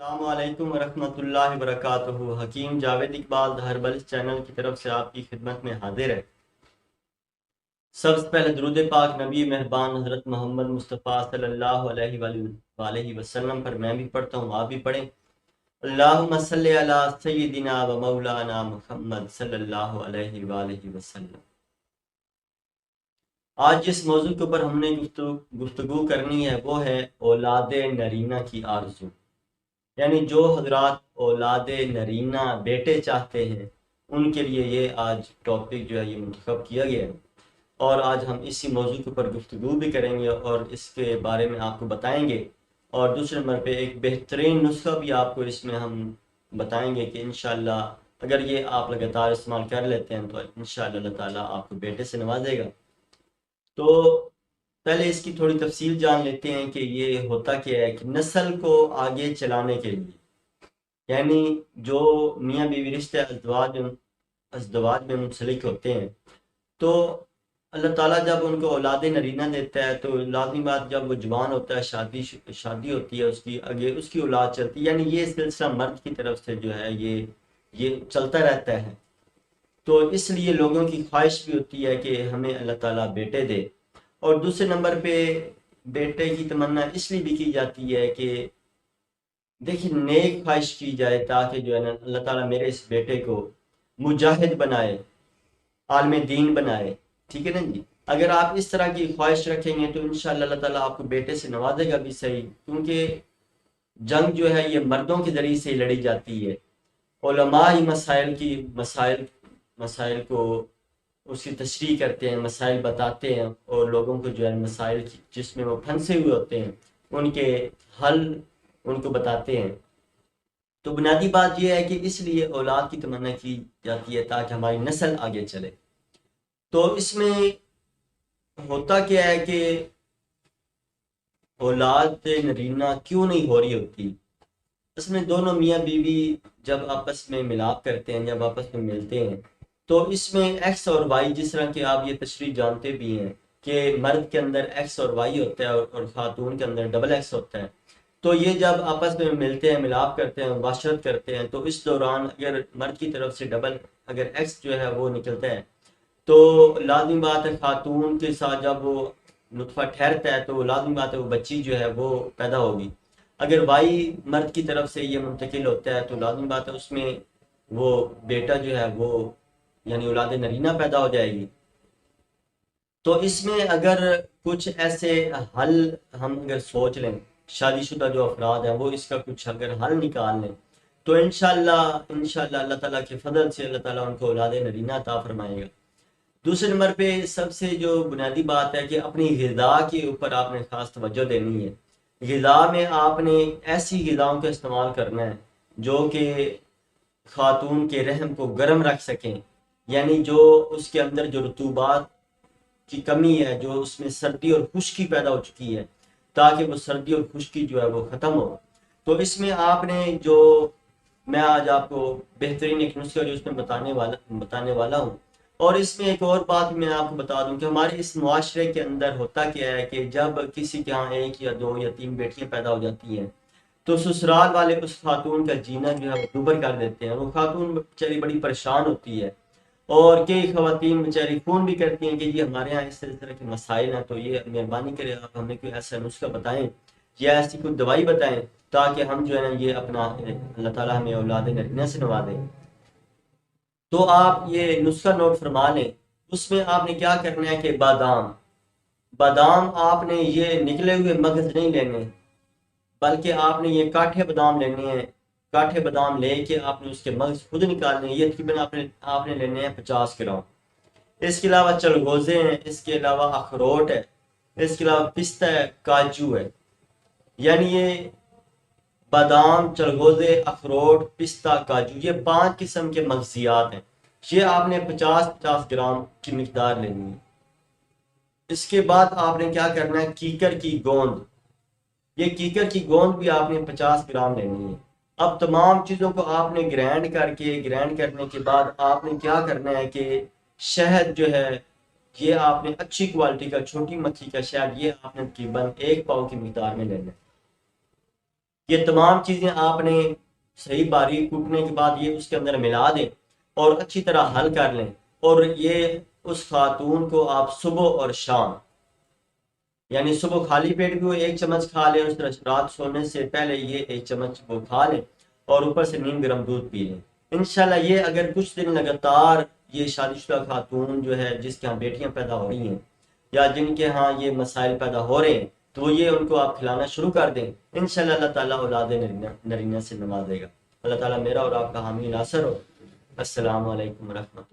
السلام علیکم ورحمۃ اللہ وبرکاتہ۔ حکیم جاوید اقبال دا ہربل چینل کی طرف سے آپ کی خدمت میں حاضر ہے۔ سب سے پہلے درود پاک نبی مہربان حضرت محمد مصطفیٰ صلی اللہ علیہ وآلہ وسلم پر میں بھی پڑھتا ہوں، آپ بھی پڑھیں۔ اللہم صلی علی سیدنا و مولانا محمد صلی اللہ علیہ وآلہ وسلم۔ آج جس موضوع کے اوپر ہم نے گفتگو کرنی ہے وہ ہے اولاد نرینہ کی آرزو، یعنی جو حضرات اولاد نرینہ بیٹے چاہتے ہیں ان کے لیے یہ آج ٹاپک جو ہے یہ منتخب کیا گیا ہے، اور آج ہم اسی موضوع کے اوپر گفتگو بھی کریں گے اور اس کے بارے میں آپ کو بتائیں گے، اور دوسرے نمبر پہ ایک بہترین نسخہ بھی آپ کو اس میں ہم بتائیں گے کہ انشاءاللہ اگر یہ آپ لگاتار استعمال کر لیتے ہیں تو انشاءاللہ اللہ تعالیٰ آپ کو بیٹے سے نوازے گا۔ تو پہلے اس کی تھوڑی تفصیل جان لیتے ہیں کہ یہ ہوتا کیا ہے کہ نسل کو آگے چلانے کے لیے، یعنی جو میاں بیوی رشتے ازدواج میں منسلک ہوتے ہیں، تو اللہ تعالیٰ جب ان کو اولاد نرینہ دیتا ہے تو لازمی بات جب وہ جوان ہوتا ہے شادی ہوتی ہے اس کی، آگے اس کی اولاد چلتی ہے، یعنی یہ سلسلہ مرد کی طرف سے جو ہے یہ چلتا رہتا ہے۔ تو اس لیے لوگوں کی خواہش بھی ہوتی ہے کہ ہمیں اللہ تعالیٰ بیٹے دے، اور دوسرے نمبر پہ بیٹے کی تمنا اس لیے بھی کی جاتی ہے کہ دیکھیں نیک خواہش کی جائے تاکہ جو ہے نا اللہ تعالیٰ میرے اس بیٹے کو مجاہد بنائے، عالم دین بنائے، ٹھیک ہے نا جی۔ اگر آپ اس طرح کی خواہش رکھیں گے تو انشاءاللہ اللہ تعالیٰ آپ کو بیٹے سے نوازے گا بھی صحیح، کیونکہ جنگ جو ہے یہ مردوں کے ذریعے سے لڑی جاتی ہے۔ علماء ہی مسائل کو اس کی تشریح کرتے ہیں، مسائل بتاتے ہیں، اور لوگوں کو جو ہے مسائل جس میں وہ پھنسے ہوئے ہوتے ہیں ان کے حل ان کو بتاتے ہیں۔ تو بنیادی بات یہ ہے کہ اس لیے اولاد کی تمنا کی جاتی ہے تاکہ ہماری نسل آگے چلے۔ تو اس میں ہوتا کیا ہے کہ اولاد نرینہ کیوں نہیں ہو رہی ہوتی؟ اس میں دونوں میاں بیوی جب آپس میں ملاپ کرتے ہیں، جب آپس میں ملتے ہیں، تو اس میں ایکس اور وائی، جس طرح کہ آپ یہ تشریح جانتے بھی ہیں کہ مرد کے اندر ایکس اور وائی ہوتا ہے اور خاتون کے اندر ڈبل ایکس ہوتا ہے، تو یہ جب آپس میں ملتے ہیں، ملاپ کرتے ہیں، مباشرت کرتے ہیں، تو اس دوران اگر مرد کی طرف سے ڈبل اگر ایکس جو ہے وہ نکلتا ہے تو لازمی بات ہے خاتون کے ساتھ جب وہ نطفہ ٹھہرتا ہے تو لازمی بات ہے وہ بچی جو ہے وہ پیدا ہوگی۔ اگر وائی مرد کی طرف سے یہ منتقل ہوتا ہے تو لازمی بات ہے اس میں وہ بیٹا جو ہے وہ یعنی اولاد نرینہ پیدا ہو جائے گی۔ تو اس میں اگر کچھ ایسے حل ہم اگر سوچ لیں، شادی شدہ جو افراد ہیں وہ اس کا کچھ اگر حل نکال لیں تو انشاءاللہ اللہ تعالیٰ کے فضل سے اللہ تعالیٰ ان کو اولاد نرینہ عطا فرمائے گا۔ دوسرے نمبر پہ سب سے جو بنیادی بات ہے کہ اپنی غذا کے اوپر آپ نے خاص توجہ دینی ہے۔ غذا میں آپ نے ایسی غذاؤں کا استعمال کرنا ہے جو کہ خاتون کے رحم کو گرم رکھ سکیں، یعنی جو اس کے اندر جو رطوبات کی کمی ہے، جو اس میں سردی اور خشکی پیدا ہو چکی ہے، تاکہ وہ سردی اور خشکی جو ہے وہ ختم ہو۔ تو اس میں آپ نے جو میں آج آپ کو بہترین ایک نسخہ جو اس میں بتانے والا ہوں، اور اس میں ایک اور بات میں آپ کو بتا دوں کہ ہمارے اس معاشرے کے اندر ہوتا کیا ہے کہ جب کسی کے ہاں ایک یا دو یا تین بیٹیاں پیدا ہو جاتی ہیں تو سسرال والے اس خاتون کا جینا جو ہے وہ دوبر کر دیتے ہیں۔ وہ خاتون بیچاری بڑی پریشان ہوتی ہے، اور کئی خواتین بیچاری فون بھی کرتی ہیں کہ جی ہمارے یہاں اس طرح کے مسائل ہیں، تو یہ مہربانی کرے آپ ہمیں کوئی ایسا نسخہ بتائیں یا ایسی کوئی دوائی بتائیں تاکہ ہم جو ہے نا یہ اپنا اللہ تعالیٰ ہمیں اولاد نرینہ سے نوازے۔ تو آپ یہ نسخہ نوٹ فرما لیں۔ اس میں آپ نے کیا کرنا ہے کہ بادام آپ نے یہ نکلے ہوئے مغز نہیں لینے، بلکہ آپ نے یہ کاٹھے بادام لینے ہیں۔ کاٹھے بادام لے کے آپ نے اس کے مغز خود نکالنے ہیں، یہ تقریباً آپ نے لینے ہیں 50 گرام۔ اس کے علاوہ چلغوزے ہیں، اس کے علاوہ اخروٹ ہے، اس کے علاوہ پستہ ہے، کاجو ہے، یعنی یہ بادام، چلغوزے، اخروٹ، پستہ، کاجو، یہ 5 قسم کے مغزیات ہیں۔ یہ آپ نے 50 گرام کی مقدار لینی ہے۔ اس کے بعد آپ نے کیا کرنا ہے، کیکر کی گوند، یہ کیکر کی گوند بھی آپ نے 50 گرام لینی ہے۔ اب تمام چیزوں کو آپ نے گرینڈ کرنے کے بعد آپ نے کیا کرنا ہے کہ شہد جو ہے یہ آپ نے اچھی کوالٹی کا چھوٹی مکھی کا شہد، یہ آپ نے تقریباً 1 پاؤ کی مقدار میں لینا ہے۔ یہ تمام چیزیں آپ نے صحیح باریک کوٹنے کے بعد یہ اس کے اندر ملا دیں اور اچھی طرح حل کر لیں، اور یہ اس خاتون کو آپ صبح اور شام، یعنی صبح خالی پیٹ بھی وہ 1 چمچ کھا لیں، اس طرح رات سونے سے پہلے یہ 1 چمچ وہ کھا لیں، اور اوپر سے نیم گرم دودھ پی لیں۔ انشاءاللہ یہ اگر کچھ دن لگاتار یہ شادی شدہ خاتون جو ہے جس کے ہاں بیٹیاں پیدا ہو رہی ہیں یا جن کے ہاں یہ مسائل پیدا ہو رہے ہیں، تو یہ ان کو آپ کھلانا شروع کر دیں، انشاءاللہ اللہ تعالیٰ اولاد نرینہ سے نوازے گا۔ اللہ تعالیٰ میرا اور آپ کا حامی ناصر ہو۔ السلام علیکم ورحمۃ اللہ۔